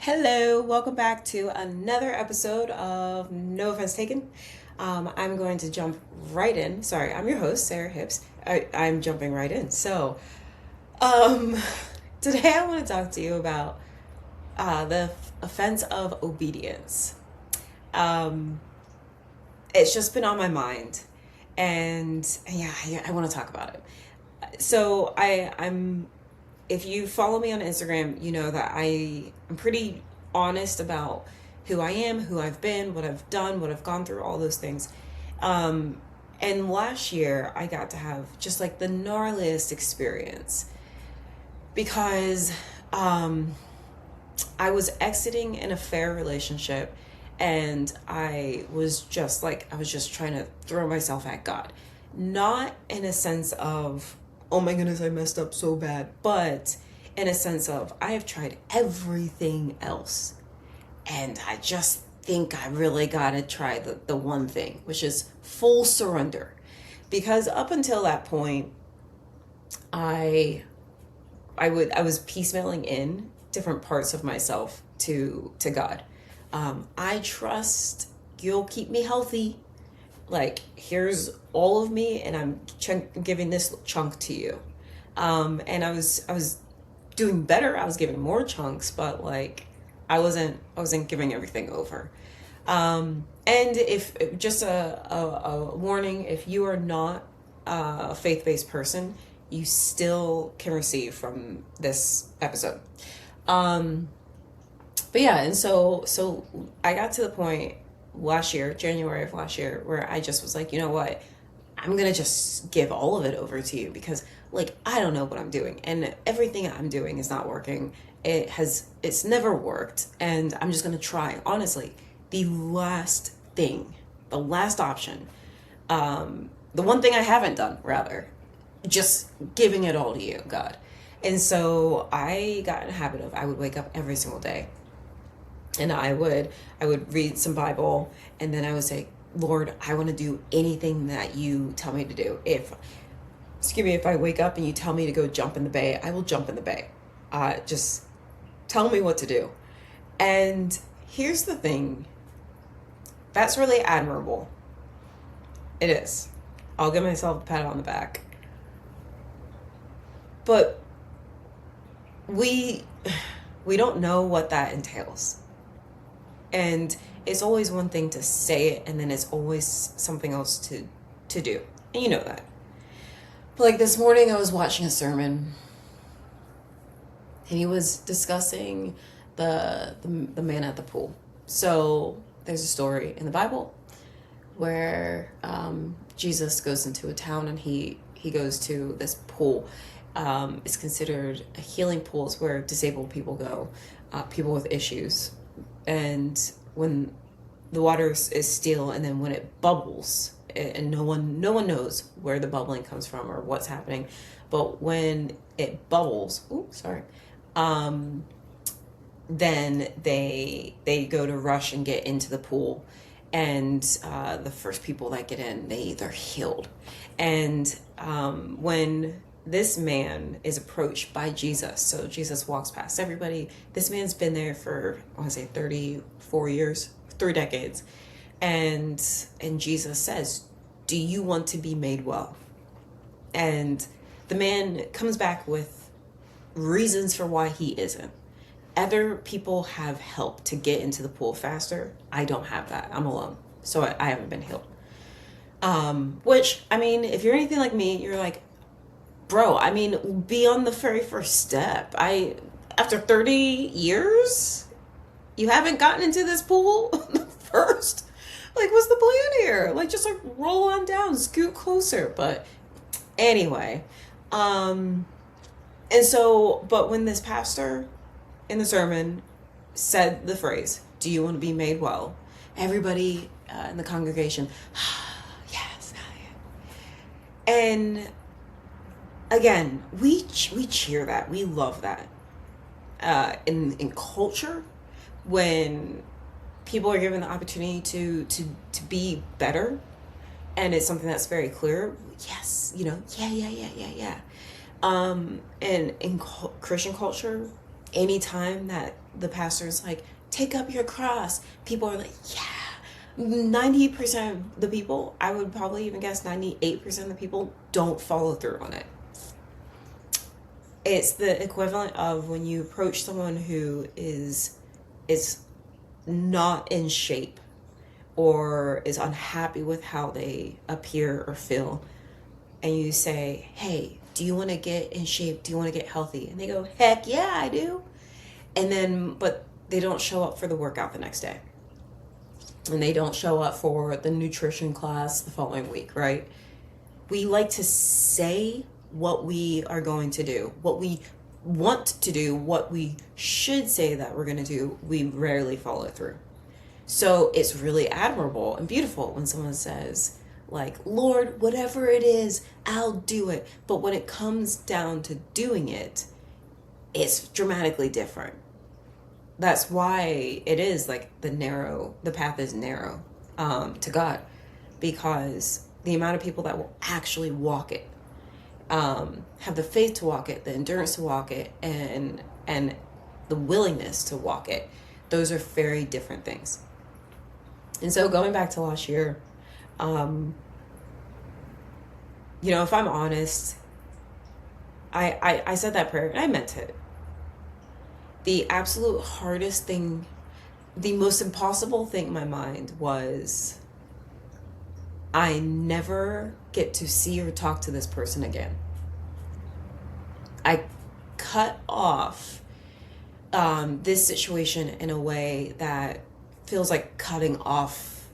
Hello, welcome back to another episode of No Offense Taken. I'm going to jump right in. Sorry, I'm your host, Sarah Hips. I'm jumping right in. Um, Today I want to talk to you about the offense of obedience. Um, it's just been on my mind, and yeah, I want to talk about it. I'm if you follow me on Instagram, you know that I'm pretty honest about who I am, who I've been, what I've done, what I've gone through, all those things. Um, and last year, I got to have just like the gnarliest experience because um, I was exiting an affair relationship, and I was just trying to throw myself at God. Not in a sense of, oh my goodness, I messed up so bad, but in a sense of, I have tried everything else. And I just think I really gotta try the one thing, which is full surrender. Because up until that point, I I was piecemealing in different parts of myself to God. I trust you'll keep me healthy. Like, here's all of me, and I'm giving this chunk to you. And I was doing better. I was giving more chunks, but like I wasn't giving everything over. And if just a warning, if you are not a faith-based person, you still can receive from this episode. Um, but yeah, and so I got to the point last year, January of last year, where I just was like, you know what? I'm gonna just give all of it over to you because like I don't know what I'm doing and everything I'm doing is not working. It's never worked, and I'm just gonna try. Honestly, the last thing, the last option, the one thing I haven't done, rather, just giving it all to you, God. And so I got in a habit of I would wake up every single day and I would read some Bible, and then I would say, Lord, I want to do anything that you tell me to do. If I wake up and you tell me to go jump in the bay, I will jump in the bay. Just tell me what to do. And here's the thing, that's really admirable. It is. I'll give myself a pat on the back. But we we don't know what that entails. And it's always one thing to say it, and then it's always something else to do. And you know that. But like this morning I was watching a sermon, and he was discussing the man at the pool. So there's a story in the Bible where Jesus goes into a town, and he goes to this pool. It's considered a healing pool. It's where disabled people go, people with issues. And when the water is still, and then when it bubbles, and no one knows where the bubbling comes from or what's happening, but when it bubbles, um, then they go to rush and get into the pool, and the first people that get in, they're healed. And when this man is approached by Jesus, so Jesus walks past everybody. This man's been there for, I want to say, 34 years, 3 decades, and Jesus says, "Do you want to be made well?" And the man comes back with reasons for why he isn't. Other people have help to get into the pool faster. I don't have that. I'm alone. So I haven't been healed. Which, I mean, if you're anything like me, you're like, bro, I mean, be on the very first step. After 30 years, you haven't gotten into this pool first? Like, what's the plan here? Like, just like roll on down, scoot closer. But anyway, and so, but when this pastor in the sermon said the phrase, "Do you want to be made well?" Everybody in the congregation, yes. And again, we cheer that. We love that. In culture, when people are given the opportunity to be better, and it's something that's very clear, yes, yeah. And in Christian culture, anytime that the pastor's like, take up your cross, people are like, yeah. 90% of the people, I would probably even guess 98% of the people don't follow through on it. It's the equivalent of when you approach someone who is not in shape or is unhappy with how they appear or feel, and you say, hey, do you want to get in shape? Do you want to get healthy? And they go, heck yeah, I do. And then, but they don't show up for the workout the next day. And they don't show up for the nutrition class the following week, right? We like to say what we are going to do, what we want to do, what we should say that we're going to do. We rarely follow through. So it's really admirable and beautiful when someone says, like, Lord, whatever it is, I'll do it. But when it comes down to doing it, it's dramatically different. That's why it is like the path is narrow to God, because the amount of people that will actually walk it, have the faith to walk it, the endurance to walk it, and the willingness to walk it, those are very different things. And so going back to last year, if I'm honest, I said that prayer and I meant it. The absolute hardest thing, the most impossible thing in my mind was, I never get to see or talk to this person again. I cut off this situation in a way that feels like cutting off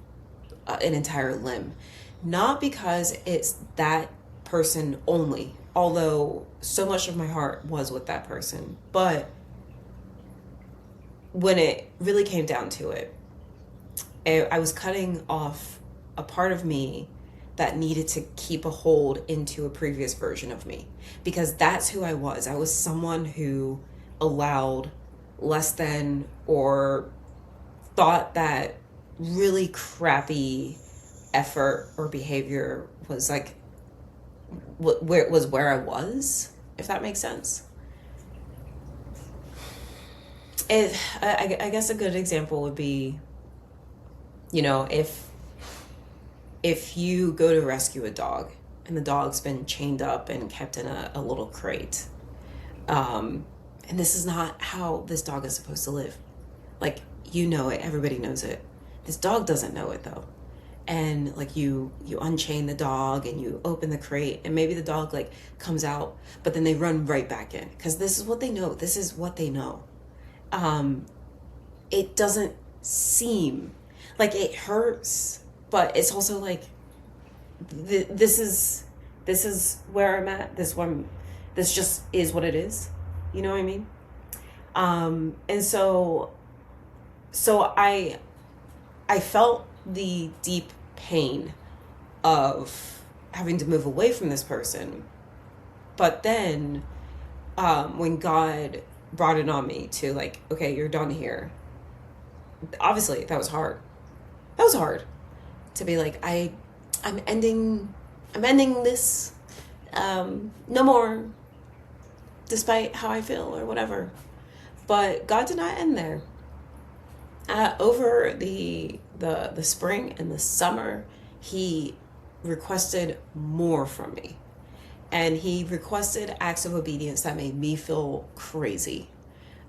an entire limb. Not because it's that person only, although so much of my heart was with that person, but when it really came down to it, I was cutting off a part of me that needed to keep a hold into a previous version of me, because that's who I was. I was someone who allowed less than, or thought that really crappy effort or behavior was like where I was, if that makes sense. I guess a good example would be, if you go to rescue a dog and the dog's been chained up and kept in a little crate, and this is not how this dog is supposed to live. Like, it, everybody knows it. This dog doesn't know it though. And like you unchain the dog and you open the crate, and maybe the dog like comes out, but then they run right back in because this is what they know. This is what they know. It doesn't seem like it hurts, but it's also like, this is where I'm at. This just is what it is. You know what I mean? And so I felt the deep pain of having to move away from this person. But then, when God brought it on me to like, okay, you're done here. Obviously that was hard. That was hard to be like, I'm ending this, no more, despite how I feel or whatever. But God did not end there. Over the spring and the summer, he requested more from me. And he requested acts of obedience that made me feel crazy.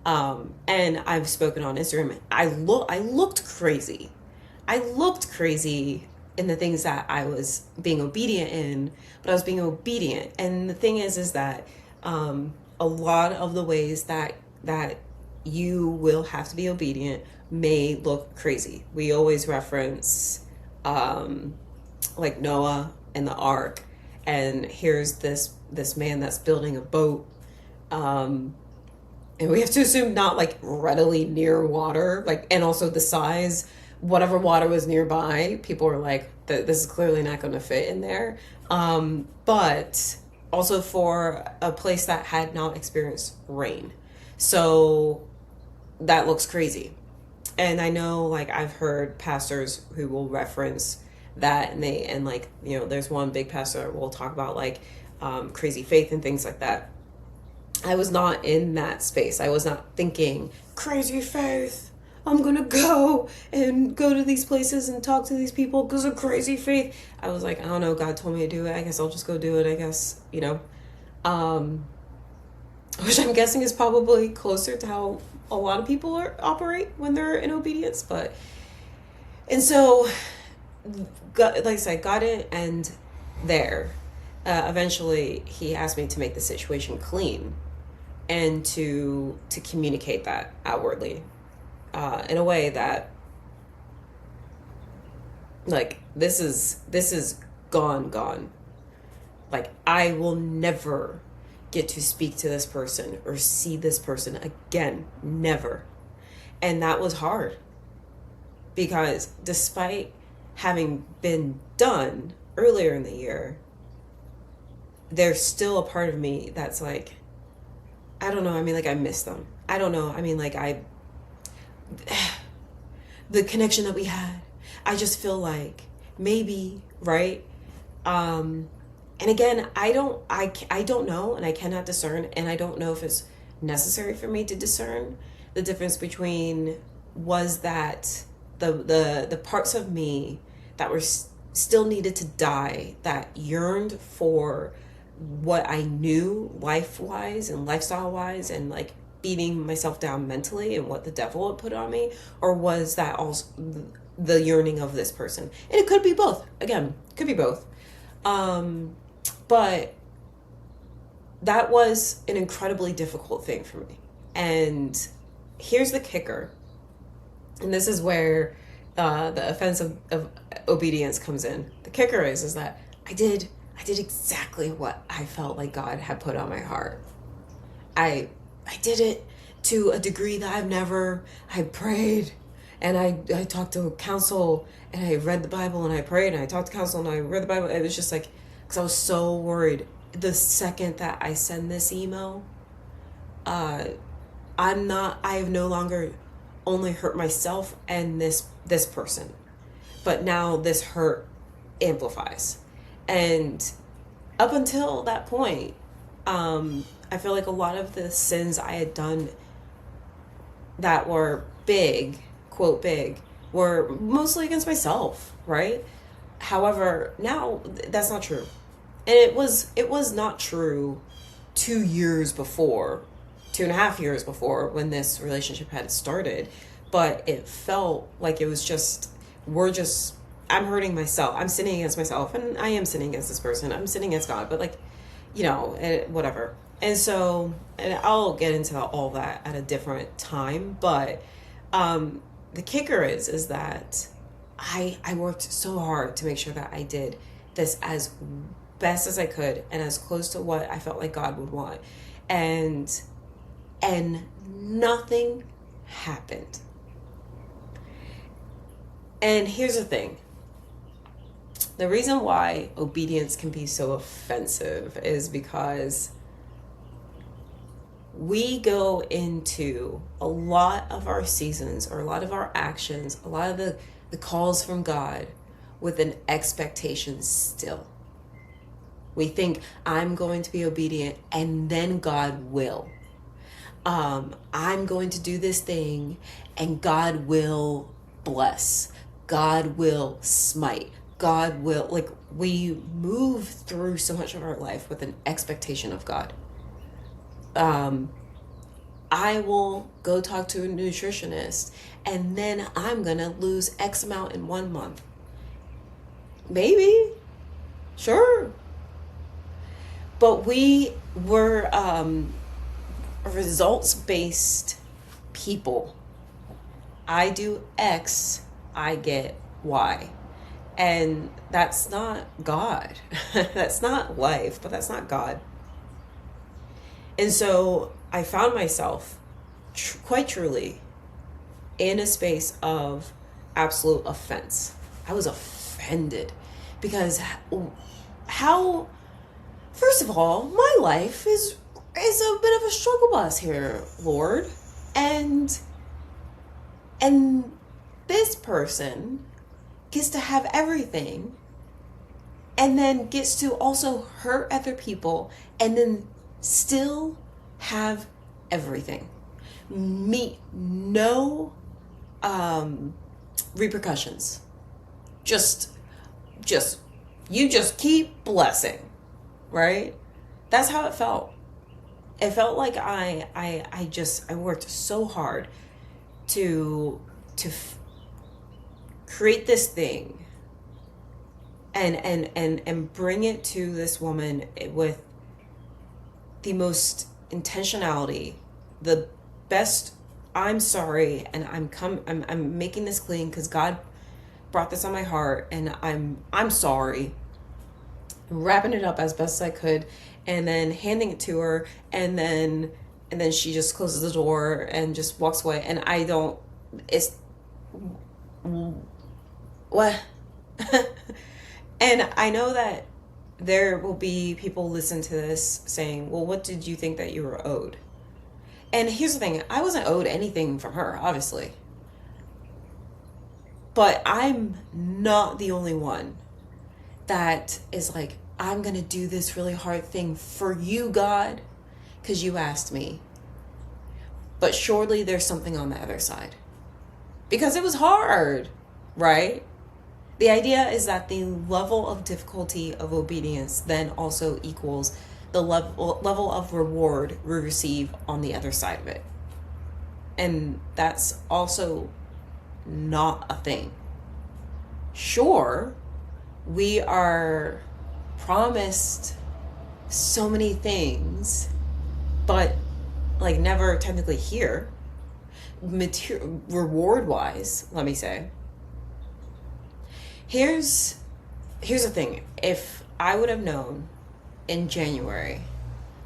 And I've spoken on Instagram. I looked crazy. I looked crazy in the things that I was being obedient in, but I was being obedient. And the thing is that a lot of the ways that you will have to be obedient may look crazy. We always reference like Noah and the ark, and here's this man that's building a boat, and we have to assume not like readily near water, like, and also the size, whatever water was nearby, people were like, this is clearly not going to fit in there, but also for a place that had not experienced rain, so that looks crazy. And I know, like, I've heard pastors who will reference that, and like, there's one big pastor that will talk about like crazy faith and things like that. I was not in that space. I was not thinking, crazy faith. I'm going to go and go to these places and talk to these people because of crazy faith. I was like, I don't know. God told me to do it. I guess I'll just go do it. I guess, which I'm guessing is probably closer to how a lot of people operate when they're in obedience. And so, like I said, got it, and there. Eventually, he asked me to make the situation clean and to communicate that outwardly in a way that, like, this is gone. Like, I will never get to speak to this person or see this person again. Never. And that was hard because despite having been done earlier in the year, there's still a part of me that's like, I don't know. I mean, like, I miss them. I don't know. I mean, like, the connection that we had, I just feel like maybe, right? And again, I don't know, and I cannot discern, and I don't know if it's necessary for me to discern the difference between was that the parts of me that were still needed to die, that yearned for what I knew life-wise and lifestyle-wise, and like beating myself down mentally and what the devil had put on me, or was that also the yearning of this person? And it could be both. Again, could be both. But that was an incredibly difficult thing for me. And here's the kicker. And this is where the offense of obedience comes in. The kicker is that I did exactly what I felt like God had put on my heart. I did it to a degree that I prayed, and I talked to counsel, and I read the Bible, and I prayed, and I talked to counsel, and I read the Bible. It was just like, because I was so worried. The second that I send this email, I have no longer only hurt myself and this person, but now this hurt amplifies. And up until that point, I feel like a lot of the sins I had done that were big, quote big, were mostly against myself, right? However, now that's not true. And it was not true 2 years before, 2.5 years before, when this relationship had started. But it felt like it was just, I'm hurting myself. I'm sinning against myself, and I am sinning against this person. I'm sinning against God, but like, whatever. And so, and I'll get into all that at a different time, but the kicker is that I worked so hard to make sure that I did this as best as I could and as close to what I felt like God would want. And nothing happened. And here's the thing. The reason why obedience can be so offensive is because we go into a lot of our seasons, or a lot of our actions, a lot of the calls from God with an expectation still. We think, I'm going to be obedient and then God will. I'm going to do this thing and God will bless. God will smite. God will, like, we move through so much of our life with an expectation of God. I will go talk to a nutritionist and then I'm going to lose X amount in 1 month. Maybe. Sure. But we were results-based people. I do X, I get Y. And that's not God. That's not life, but that's not God. And so I found myself quite truly in a space of absolute offense. I was offended because how, first of all, my life is a bit of a struggle bus here, Lord. And this person gets to have everything and then gets to also hurt other people and then still have everything, meet no repercussions. Just you just keep blessing, right? That's how it felt. It felt like I worked so hard to create this thing and bring it to this woman with the most intentionality, the best. I'm sorry, and I'm making this clean because God brought this on my heart, and I'm sorry. Wrapping it up as best I could, and then handing it to her, and then she just closes the door and just walks away. And I don't. It's what. And I know that there will be people listen to this saying, well, what did you think that you were owed? And here's the thing, I wasn't owed anything from her, obviously. But I'm not the only one that is like, I'm going to do this really hard thing for you, God, because you asked me. But surely there's something on the other side. Because it was hard, right? The idea is that the level of difficulty of obedience then also equals the level of reward we receive on the other side of it. And that's also not a thing. Sure, we are promised so many things, but like never technically here. Reward wise, let me say. Here's the thing. If I would have known in January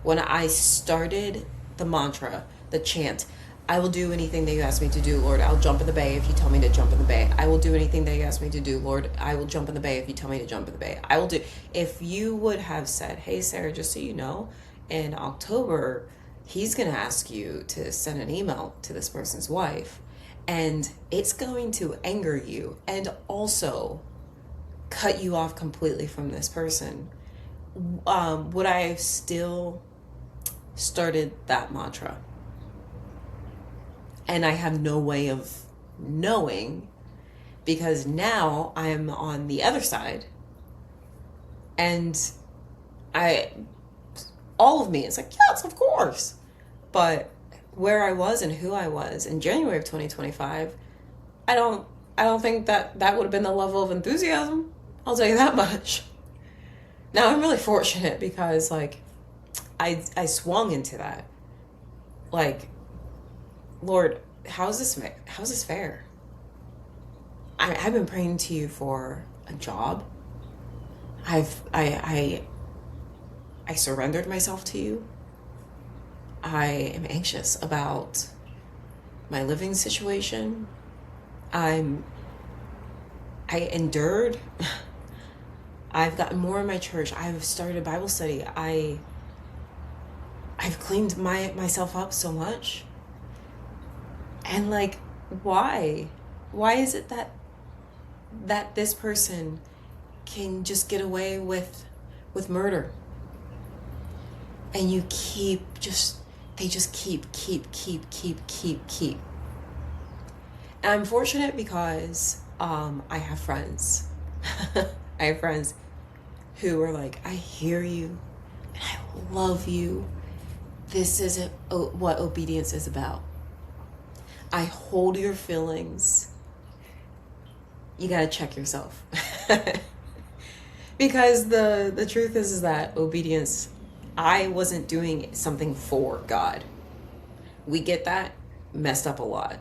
when I started the mantra, the chant, I will do anything that you ask me to do, Lord. I'll jump in the bay if you tell me to jump in the bay. I will do anything that you ask me to do, Lord. I will jump in the bay if you tell me to jump in the bay. I will do. If you would have said, hey, Sarah, just so you know, in October, he's going to ask you to send an email to this person's wife, and it's going to anger you and also cut you off completely from this person, would I have still started that mantra? And I have no way of knowing, because now I'm on the other side, and all of me is like, yes, of course. But where I was and who I was in January of 2025, I don't think that would have been the level of enthusiasm. I'll tell you that much. Now I'm really fortunate because like I swung into that. Like, Lord, how's this fair? I've been praying to you for a job. I surrendered myself to you. I am anxious about my living situation. I endured. I've gotten more in my church. I've started a Bible study. I've cleaned myself up so much. And like, why? Why is it that this person can just get away with murder? And you keep. And I'm fortunate because I have friends. I have friends who are like, I hear you and I love you. This isn't what obedience is about. I hold your feelings. You gotta check yourself. Because the truth is that obedience, I wasn't doing something for God. We get that messed up a lot.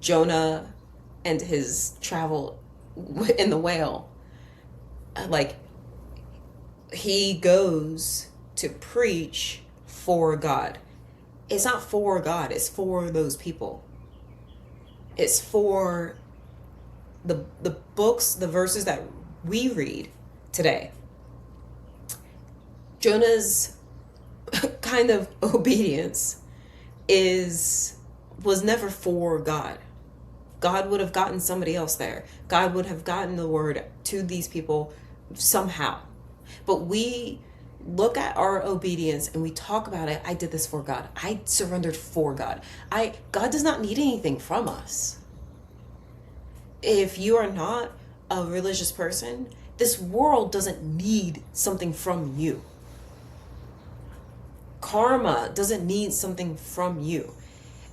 Jonah and his travel in the whale, like, he goes to preach for God. It's not for God, it's for those people. It's for the books, the verses that we read today. Jonah's kind of obedience was never for God. God would have gotten somebody else there. God would have gotten the word to these people somehow. But we look at our obedience and we talk about it. I did this for God. I surrendered for God. God does not need anything from us. If you are not a religious person, this world doesn't need something from you. Karma doesn't need something from you.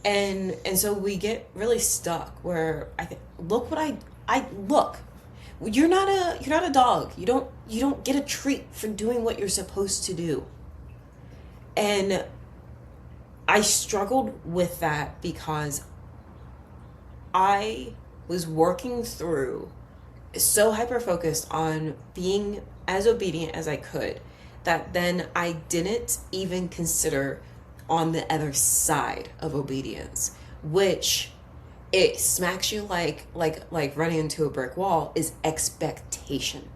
And so we get really stuck where I think, look what I look. You're not a dog. You don't get a treat for doing what you're supposed to do. And I struggled with that because I was working through so hyper focused on being as obedient as I could that then I didn't even consider on the other side of obedience, which it smacks you like running into a brick wall, is expectation.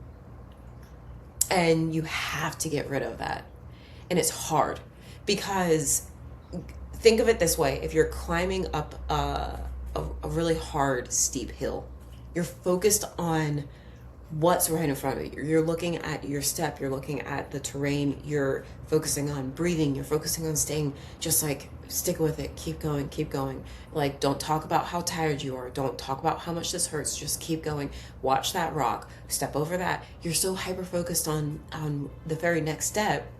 And you have to get rid of that. And it's hard because think of it this way. If you're climbing up a really hard, steep hill, you're focused on what's right in front of you. You're looking at your step, you're looking at the terrain, you're focusing on breathing, you're focusing on staying just like, stick with it, keep going, keep going. Like, don't talk about how tired you are, don't talk about how much this hurts, just keep going. Watch that rock, step over that. You're so hyper focused on the very next step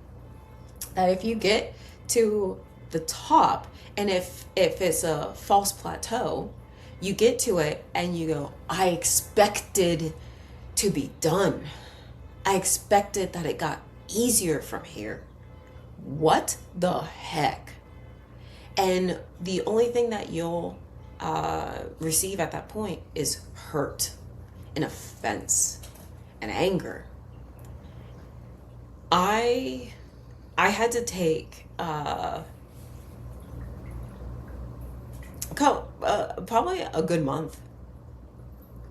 that if you get to the top, and if it's a false plateau, you get to it and you go, I expected to be done. I expected that it got easier from here. What the heck? And the only thing that you'll receive at that point is hurt and offense and anger. I had to take probably a good month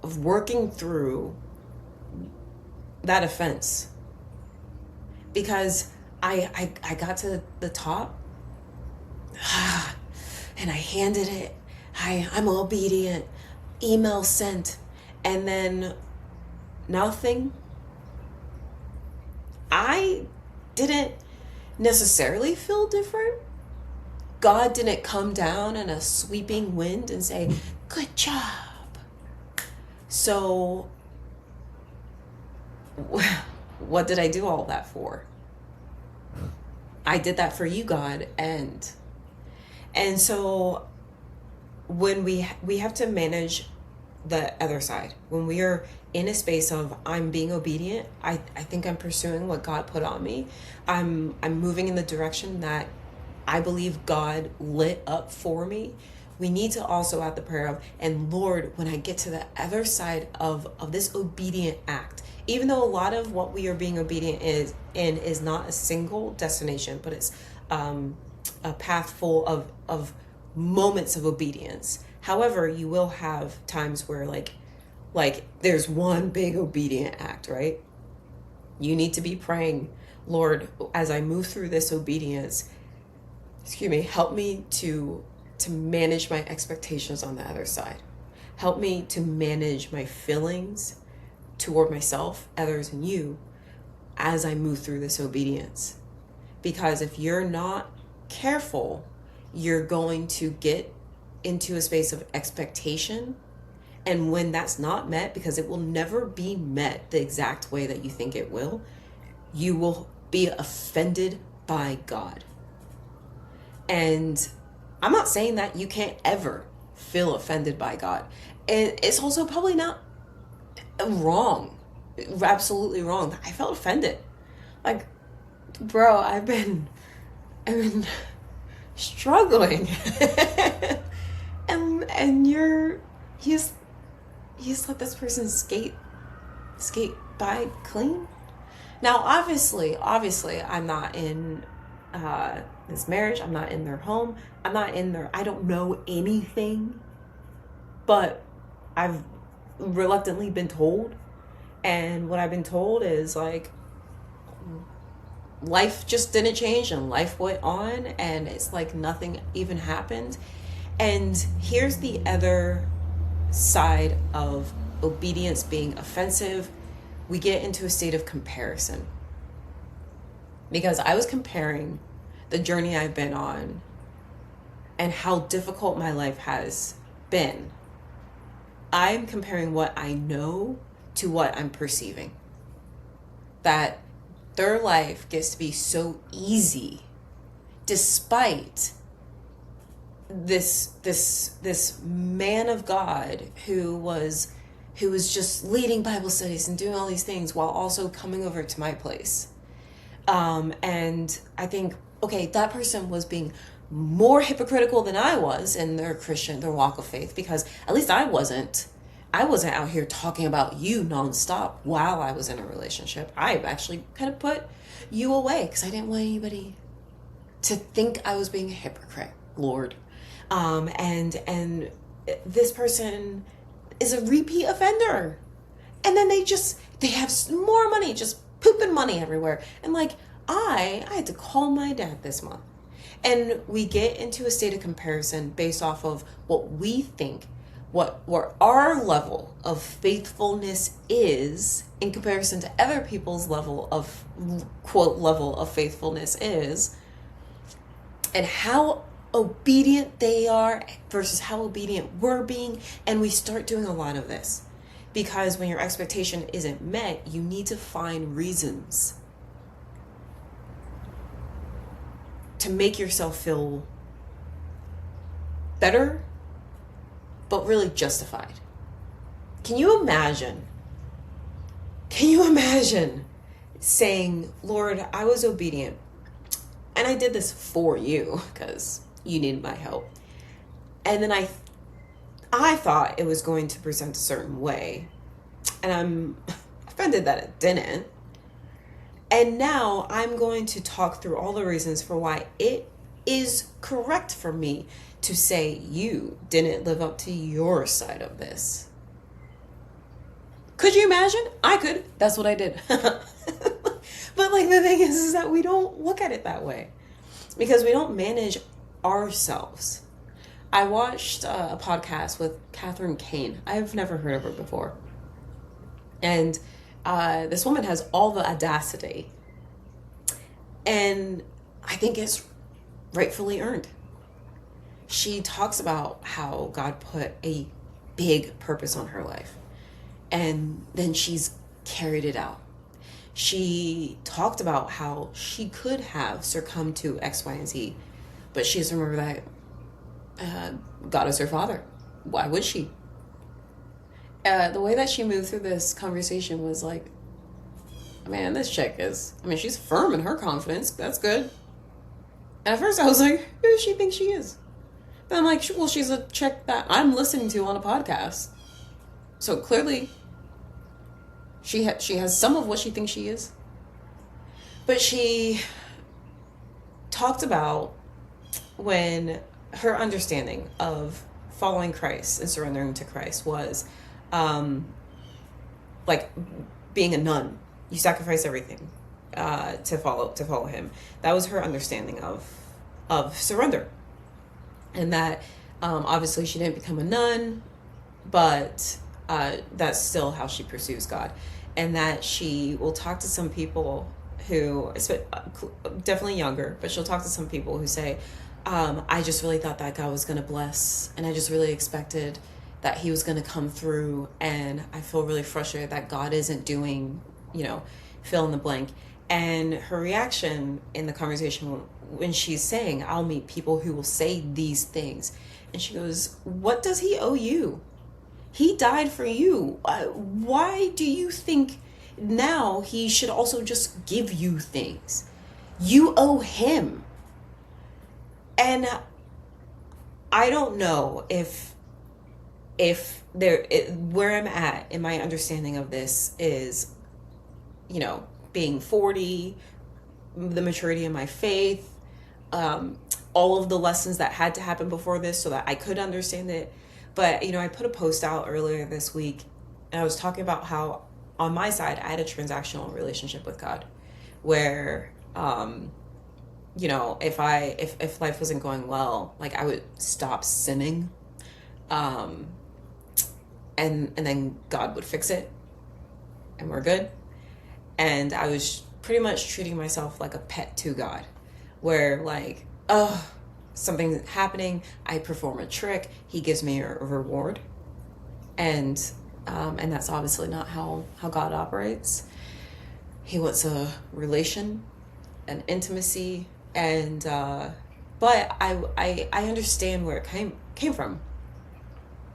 of working through that offense, because I got to the top and I handed it. I'm obedient, email sent, and then nothing. I didn't necessarily feel different. God didn't come down in a sweeping wind and say, good job. So what did I do all that for? I did that for you, God. And so when we have to manage the other side, when we are in a space of I'm being obedient, I think I'm pursuing what God put on me. I'm moving in the direction that I believe God lit up for me. We need to also add the prayer of, and Lord, when I get to the other side of this obedient act, even though a lot of what we are being obedient is not a single destination, but it's a path full of moments of obedience. However, you will have times where like there's one big obedient act, right? You need to be praying, Lord, as I move through this obedience, help me to manage my expectations on the other side. Help me to manage my feelings toward myself, others, and you as I move through this obedience. Because if you're not careful, you're going to get into a space of expectation. And when that's not met, because it will never be met the exact way that you think it will, you will be offended by God. And I'm not saying that you can't ever feel offended by God. And it's also probably not wrong, absolutely wrong. I felt offended. Like, bro, I've been struggling. and you just let this person skate by clean. Now, obviously, I'm not in this marriage. I'm not in their home. I'm not in their, I don't know anything, but I've reluctantly been told. And what I've been told is like, life just didn't change and life went on and it's like nothing even happened. And here's the other side of obedience being offensive. We get into a state of comparison. because I was comparing the journey I've been on and how difficult my life has been. I'm comparing what I know to what I'm perceiving. That their life gets to be so easy despite this man of God who was just leading Bible studies and doing all these things while also coming over to my place. And I think, okay, that person was being more hypocritical than I was in their walk of faith, because at least I wasn't out here talking about you nonstop while I was in a relationship. I actually kind of put you away because I didn't want anybody to think I was being a hypocrite, Lord. And this person is a repeat offender. And then they have more money, just pooping money everywhere. And like, I had to call my dad this month. And we get into a state of comparison based off of what we think, what our level of faithfulness is in comparison to other people's level of, quote, level of faithfulness is, and how obedient they are versus how obedient we're being. And we start doing a lot of this because when your expectation isn't met, you need to find reasons to make yourself feel better, but really justified. Can you imagine saying, Lord, I was obedient and I did this for you because you needed my help. And then I thought it was going to present a certain way, and I'm offended that it didn't. And now I'm going to talk through all the reasons for why it is correct for me to say you didn't live up to your side of this. Could you imagine? I could. That's what I did. But like the thing is that we don't look at it that way because we don't manage ourselves. I watched a podcast with Catherine Kane. I've never heard of her before. And this woman has all the audacity. And I think it's rightfully earned. She talks about how God put a big purpose on her life. And then she's carried it out. She talked about how she could have succumbed to X, Y, and Z. But she has to remember that God is her father. Why would she? The way that she moved through this conversation was like, man, this chick she's firm in her confidence. That's good. And at first I was like, who does she think she is? But I'm like, well, she's a chick that I'm listening to on a podcast. So clearly she has some of what she thinks she is. But she talked about when her understanding of following Christ and surrendering to Christ was like being a nun. You sacrifice everything to follow him. That was her understanding of surrender. And that obviously she didn't become a nun, but that's still how she pursues God. And that she will talk to some people who, definitely younger, but she'll talk to some people who say, I just really thought that God was going to bless, and I just really expected that he was going to come through, and I feel really frustrated that God isn't doing, fill in the blank. And her reaction in the conversation when she's saying, I'll meet people who will say these things, and she goes, what does he owe you? He died for you. Why do you think now he should also just give you things? You owe him. And I don't know if where I'm at in my understanding of this is, being 40, the maturity in my faith, all of the lessons that had to happen before this so that I could understand it. But, I put a post out earlier this week, and I was talking about how on my side, I had a transactional relationship with God where, if life wasn't going well, like I would stop sinning, and then God would fix it and we're good. And I was pretty much treating myself like a pet to God, where like, oh, something's happening, I perform a trick, he gives me a reward. And that's obviously not how God operates. He wants a relation, an intimacy, and but I understand where it came from.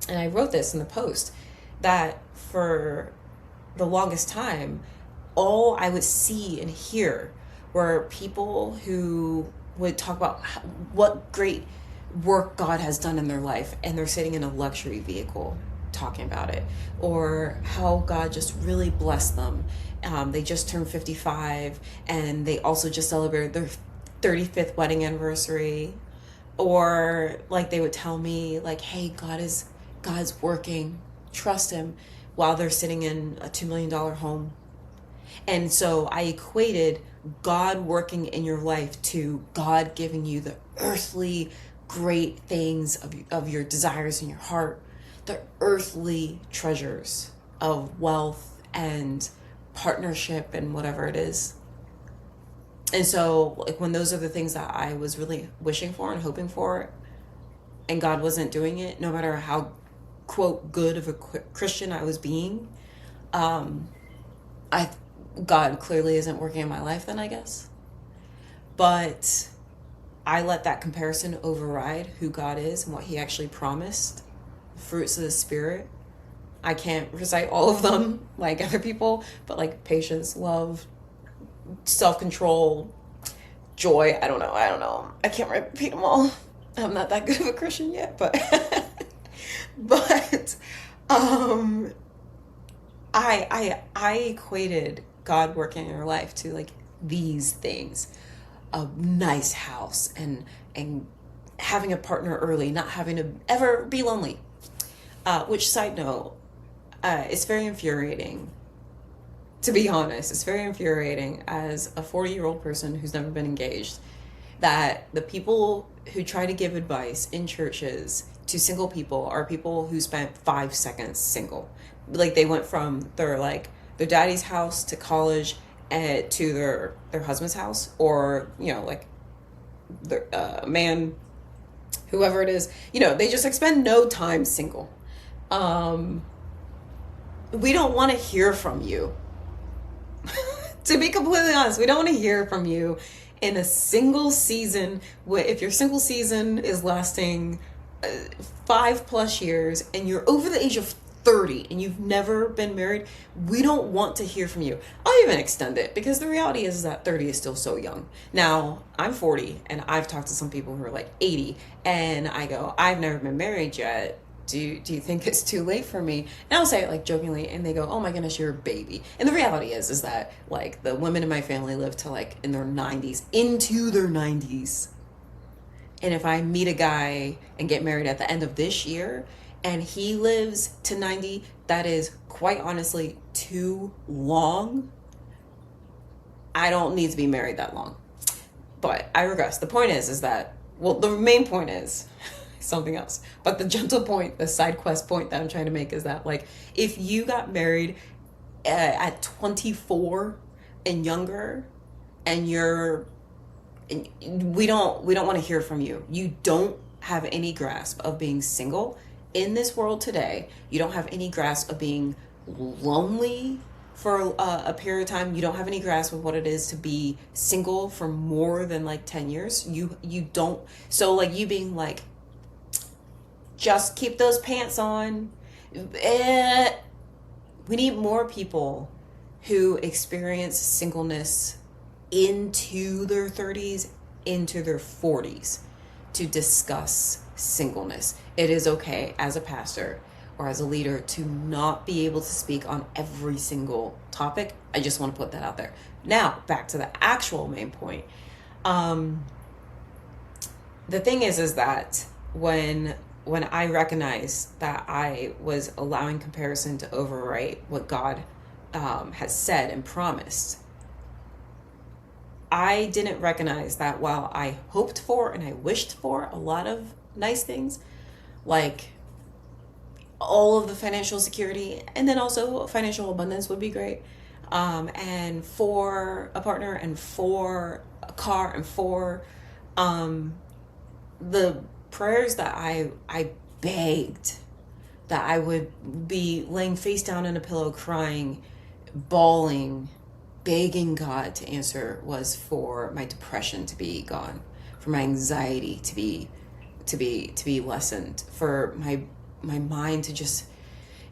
And I wrote this in the post that for the longest time, all I would see and hear were people who would talk about what great work God has done in their life, and they're sitting in a luxury vehicle talking about it, or how God just really blessed them. They just turned 55 and they also just celebrated their 35th wedding anniversary. Or like they would tell me like, hey, God's working, trust him, while they're sitting in a $2 million home. And so I equated God working in your life to God giving you the earthly great things of your desires in your heart, the earthly treasures of wealth and partnership and whatever it is. And so like when those are the things that I was really wishing for and hoping for, and God wasn't doing it, no matter how quote good of a Christian I was being, I God clearly isn't working in my life then, I guess. But I let that comparison override who God is and what he actually promised. Fruits of the Spirit. I can't recite all of them like other people, but like patience, love, self-control, joy. I don't know. I can't repeat them all. I'm not that good of a Christian yet, but but I equated God working in your life to like these things: a nice house and having a partner early, not having to ever be lonely. Which, side note, it's very infuriating. To be honest, it's very infuriating as a 40-year-old person who's never been engaged, that the people who try to give advice in churches to single people are people who spent 5 seconds single. Like they went from their daddy's house to college to their husband's house, or like their man, whoever it is, they just spend no time single. We don't want to hear from you. To be completely honest, we don't want to hear from you in a single season. If your single season is lasting 5+ years and you're over the age of 30 and you've never been married, we don't want to hear from you. I'll even extend it, because the reality is that 30 is still so young. Now, I'm 40 and I've talked to some people who are like 80, and I go, I've never been married yet. Do you think it's too late for me? And I'll say it like jokingly, and they go, oh my goodness, you're a baby. And the reality is that like the women in my family live to like in their 90s, into their 90s. And if I meet a guy and get married at the end of this year and he lives to 90, that is quite honestly too long. I don't need to be married that long. But I regress. The point is that, well, the main point is something else. But the gentle point, the side quest point that I'm trying to make is that like, if you got married at 24 and younger, and we don't want to hear from you. You don't have any grasp of being single in this world today. You don't have any grasp of being lonely for a period of time. You don't have any grasp of what it is to be single for more than like 10 years. You don't. So like you being like, just keep those pants on. We need more people who experience singleness into their 30s, into their 40s, to discuss singleness. It is okay as a pastor or as a leader to not be able to speak on every single topic. I just want to put that out there. Now, back to the actual main point. The thing is that when I recognized that I was allowing comparison to overwrite what God has said and promised, I didn't recognize that while I hoped for and I wished for a lot of nice things, like all of the financial security, and then also financial abundance would be great. and for a partner, and for a car, and for the prayers that I begged, that I would be laying face down in a pillow crying, bawling, begging God to answer, was for my depression to be gone, for my anxiety to be lessened, for my mind to just,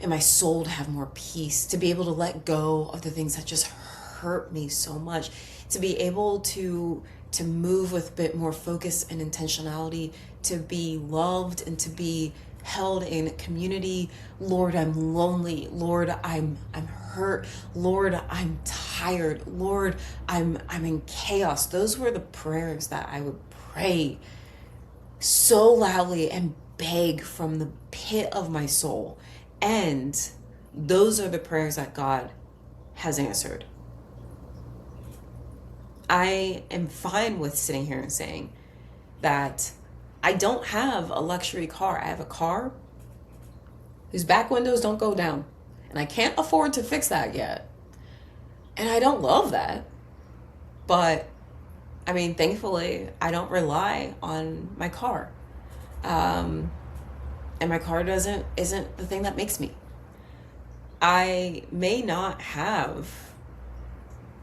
and my soul to have more peace, to be able to let go of the things that just hurt me so much, to be able to move with a bit more focus and intentionality, to be loved and to be held in community. Lord, I'm lonely. Lord, I'm hurt. Lord, I'm tired. Lord, I'm in chaos. Those were the prayers that I would pray so loudly and beg from the pit of my soul. And those are the prayers that God has answered. I am fine with sitting here and saying that I don't have a luxury car. I have a car whose back windows don't go down. And I can't afford to fix that yet. And I don't love that. But, I mean, thankfully, I don't rely on my car. And my car isn't the thing that makes me. I may not have,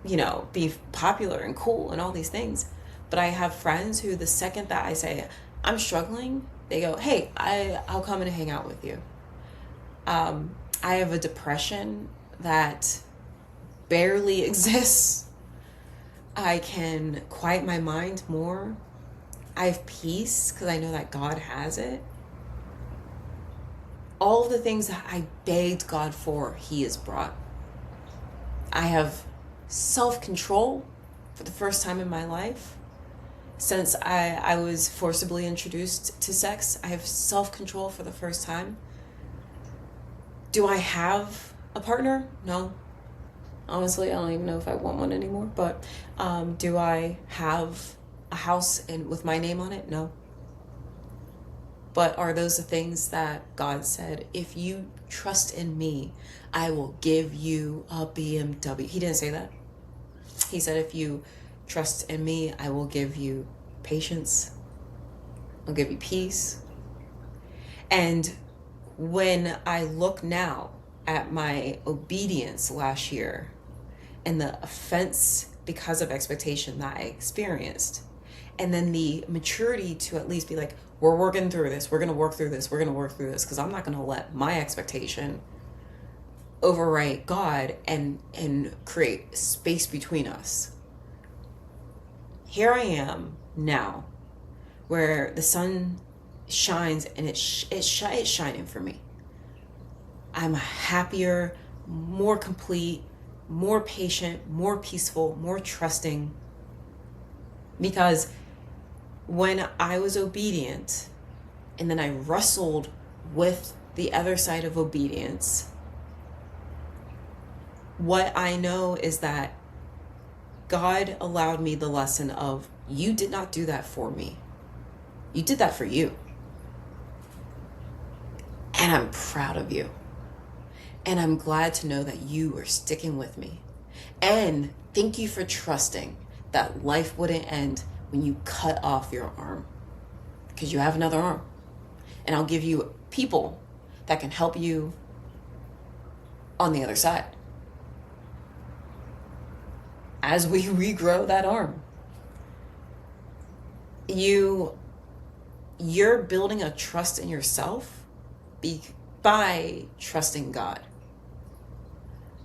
be popular and cool and all these things, but I have friends who, the second that I say I'm struggling, they go, hey, I'll come and hang out with you. I have a depression that barely exists. I can quiet my mind more. I have peace because I know that God has it. All the things that I begged God for, He has brought. I have self-control for the first time in my life. Since I was forcibly introduced to sex, I have self-control for the first time. Do I have a partner? No. Honestly, I don't even know if I want one anymore. But do I have a house with my name on it? No. But are those the things that God said, if you trust in me, I will give you a BMW? He didn't say that. He said, if you trust in me, I will give you patience. I'll give you peace. And when I look now at my obedience last year and the offense because of expectation that I experienced, and then the maturity to at least be like, we're working through this. We're going to work through this. We're going to work through this, because I'm not going to let my expectation overwrite God and create space between us. Here I am now, where the sun shines and it's shining for me. I'm happier, more complete, more patient, more peaceful, more trusting, because when I was obedient and then I wrestled with the other side of obedience, what I know is that God allowed me the lesson of, you did not do that for me. You did that for you. And I'm proud of you. And I'm glad to know that you are sticking with me. And thank you for trusting that life wouldn't end when you cut off your arm, because you have another arm. And I'll give you people that can help you on the other side as we regrow that arm. You're building a trust in yourself by trusting God.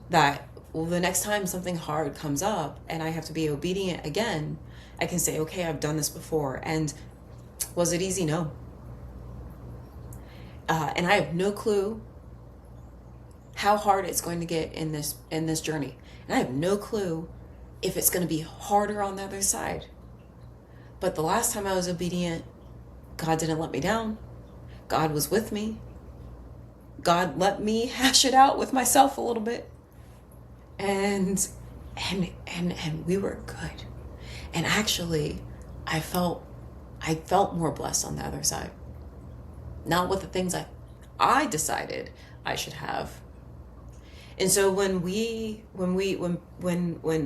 That the next time something hard comes up and I have to be obedient again, I can say, okay, I've done this before. And was it easy? No. And I have no clue how hard it's going to get in this journey. And I have no clue if it's going to be harder on the other side. But the last time I was obedient, God didn't let me down. God was with me. God let me hash it out with myself a little bit. And we were good. And actually, I felt more blessed on the other side. Not with the things I decided I should have. And so when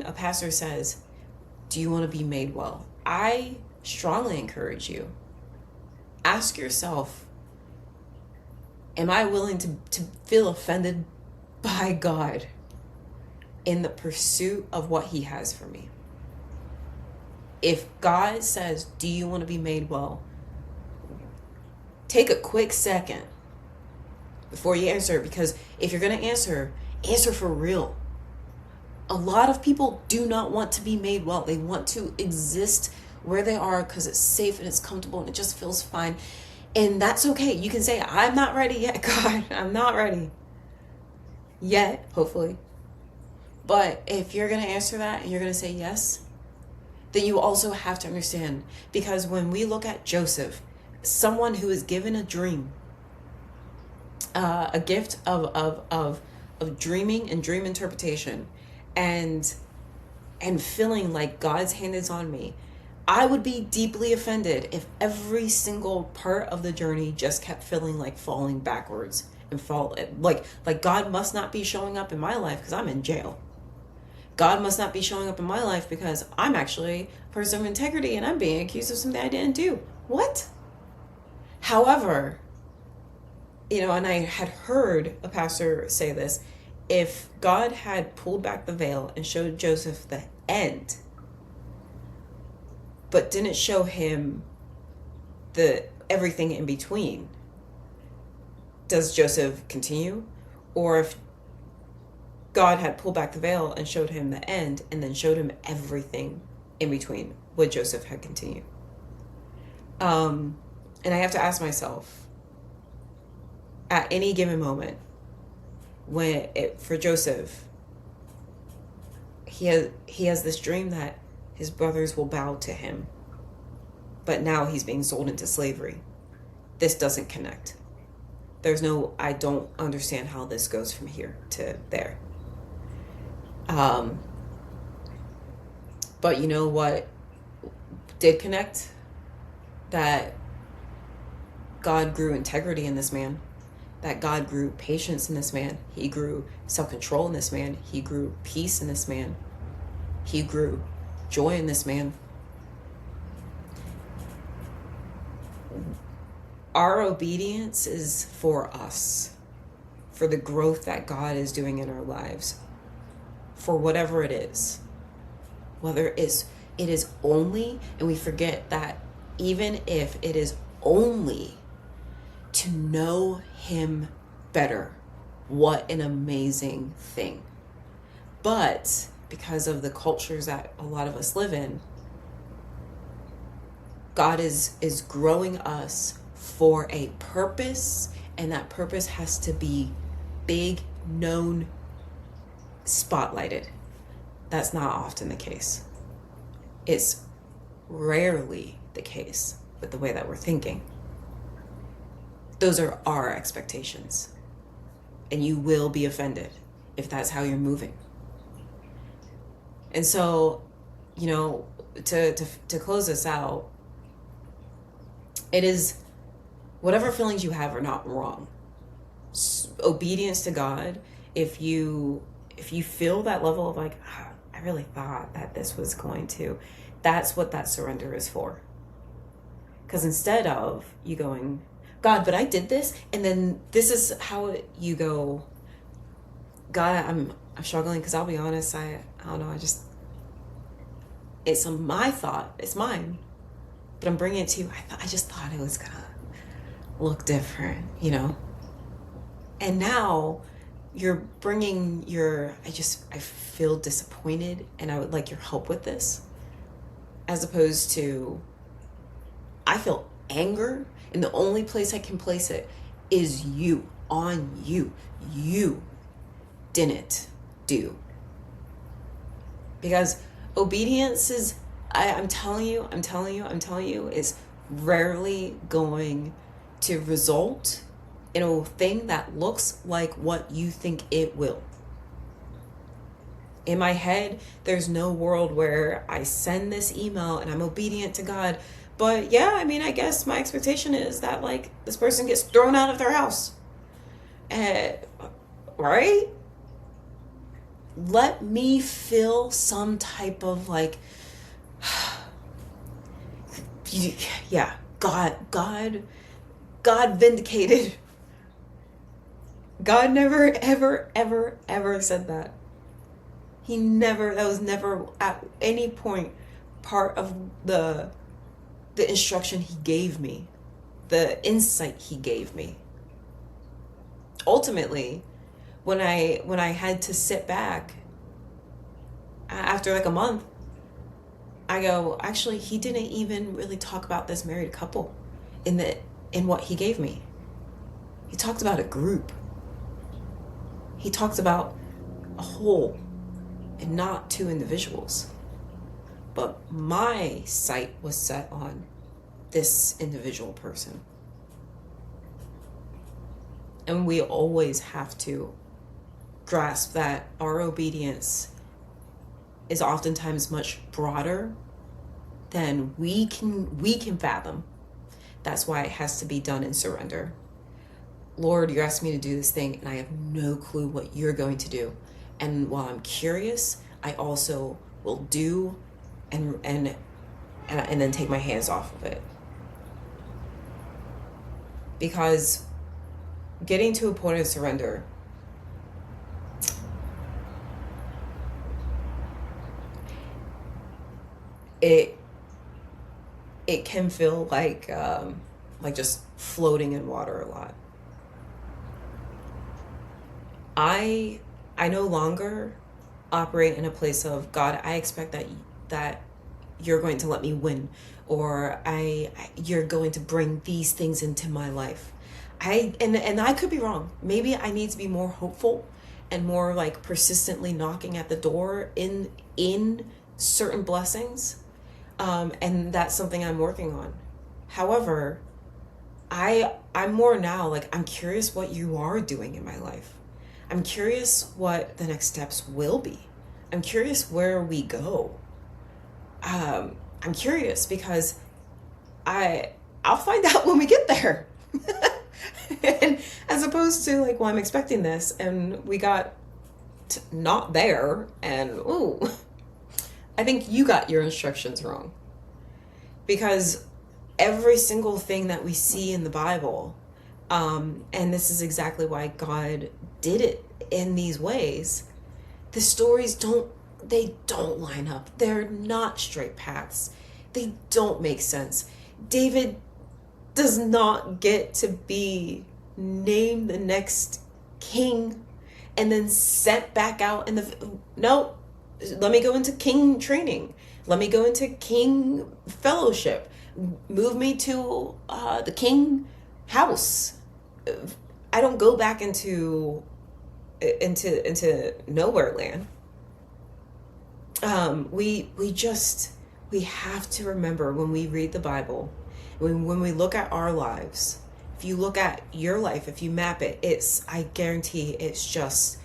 a pastor says, do you want to be made well? I strongly encourage you, ask yourself, am I willing to feel offended by God in the pursuit of what he has for me? If God says, do you want to be made well? Take a quick second before you answer, because if you're going to answer for real. A lot of people do not want to be made well. They want to exist where they are because it's safe and it's comfortable and it just feels fine. And that's okay. You can say, I'm not ready yet, God. I'm not ready yet, hopefully. But if you're going to answer that and you're going to say yes, then you also have to understand, because when we look at Joseph, someone who is given a dream, a gift of dreaming and dream interpretation, and feeling like God's hand is on me, I would be deeply offended if every single part of the journey just kept feeling like falling backwards and like God must not be showing up in my life because I'm in jail. God must not be showing up in my life because I'm actually a person of integrity and I'm being accused of something I didn't do. What? However, and I had heard a pastor say this, if God had pulled back the veil and showed Joseph the end, but didn't show him the everything in between, does Joseph continue? Or if God had pulled back the veil and showed him the end and then showed him everything in between, would Joseph have continued? And I have to ask myself, at any given moment, for Joseph, he has this dream that his brothers will bow to him, but now he's being sold into slavery. This doesn't connect. I don't understand how this goes from here to there. But you know what did connect? That God grew integrity in this man. That God grew patience in this man. He grew self-control in this man. He grew peace in this man. He grew joy in this man. Our obedience is for us, for the growth that God is doing in our lives, for whatever it is. Whether it is only, and we forget that even if it is only to know him better, what an amazing thing. But because of the cultures that a lot of us live in, God is growing us for a purpose, and that purpose has to be big, known, spotlighted. That's not often the case. It's rarely the case with the way that we're thinking. Those are our expectations. And you will be offended if that's how you're moving. And so, to close this out, it is, whatever feelings you have are not wrong. Obedience to God, if you feel that level of like, I really thought that this was going to, that's what that surrender is for. Because instead of you going, God, but I did this, and then this is how you go, God, I'm struggling, because I'll be honest, I don't know, it's my thought, it's mine, but I'm bringing it to you. I just thought it was gonna look different, and now you're bringing I feel disappointed and I would like your help with this, as opposed to, I feel anger, and the only place I can place it is on you. You didn't do. Because obedience is, I'm telling you, is rarely going to result in a thing that looks like what you think it will. In my head, there's no world where I send this email and I'm obedient to God. But yeah, I guess my expectation is that this person gets thrown out of their house. Right? let me feel some type of like, yeah, God vindicated. God never, ever, ever, ever said that. That was never at any point part of the instruction he gave me, the insight he gave me. Ultimately, when I had to sit back after like a month, I go, actually, he didn't even really talk about this married couple in what he gave me. He talked about a group. He talked about a whole and not two individuals. But my sight was set on this individual person. And we always have to grasp that our obedience is oftentimes much broader than we can fathom. That's why it has to be done in surrender. Lord, you asked me to do this thing, and I have no clue what you're going to do. And while I'm curious, I also will do and then take my hands off of it. Because getting to a point of surrender, it can feel like just floating in water a lot. I no longer operate in a place of, God, I expect that you're going to let me win, or you're going to bring these things into my life. And I could be wrong. Maybe I need to be more hopeful and more like persistently knocking at the door in certain blessings. And that's something I'm working on. However, I'm more now like, I'm curious what you are doing in my life. I'm curious what the next steps will be. I'm curious where we go. I'm curious because I'll find out when we get there. And as opposed to like, well, I'm expecting this and we got not there, and ooh, I think you got your instructions wrong. Because every single thing that we see in the Bible, and this is exactly why God did it in these ways, the stories don't line up. They're not straight paths. They don't make sense. David does not get to be named the next king and then sent back out no, let me go into king training. Let me go into king fellowship. Move me to the king house. I don't go back into nowhere land. We have to remember when we read the Bible, when we look at our lives, if you look at your life, if you map it, I guarantee it's just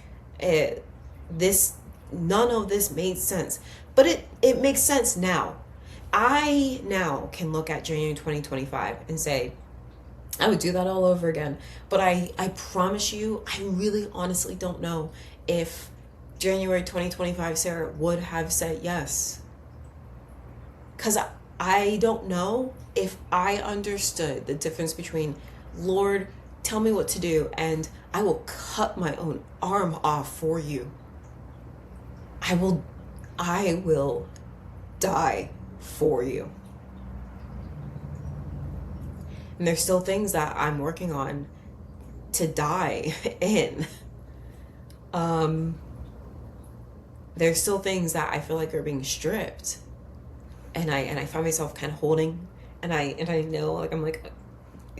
none of this made sense. But it makes sense now. I now can look at January 2025 and say, I would do that all over again. But I promise you, I really honestly don't know if January 2025 Sarah would have said yes. Because I don't know if I understood the difference between, Lord, tell me what to do, and I will cut my own arm off for you. I will die for you. And there's still things that I'm working on to die in. There's still things that I feel like are being stripped. And I find myself kind of holding, and I know, like, I'm like,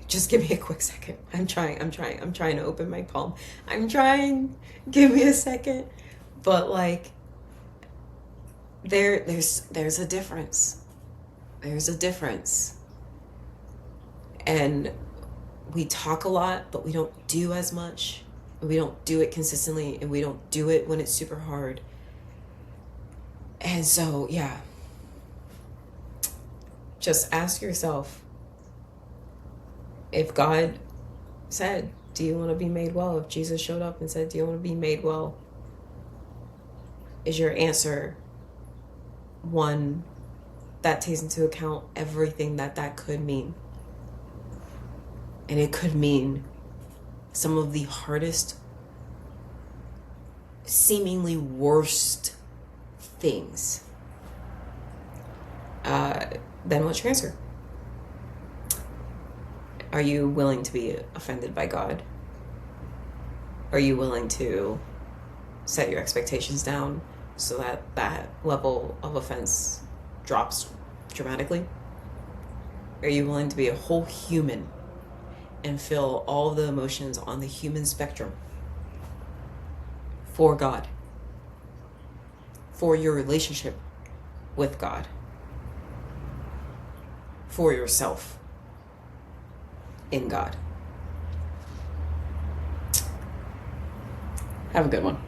just give me a quick second. I'm trying to open my palm. I'm trying, give me a second. But like, there's a difference. There's a difference. And we talk a lot, but we don't do as much. We don't do it consistently, and we don't do it when it's super hard. And so, yeah. Just ask yourself, if God said, do you want to be made well? If Jesus showed up and said, do you want to be made well? Is your answer one that takes into account everything that could mean? And it could mean some of the hardest, seemingly worst things. Then what's your answer? Are you willing to be offended by God? Are you willing to set your expectations down so that that level of offense drops dramatically? Are you willing to be a whole human and feel all the emotions on the human spectrum for God, for your relationship with God, for yourself in God? Have a good one.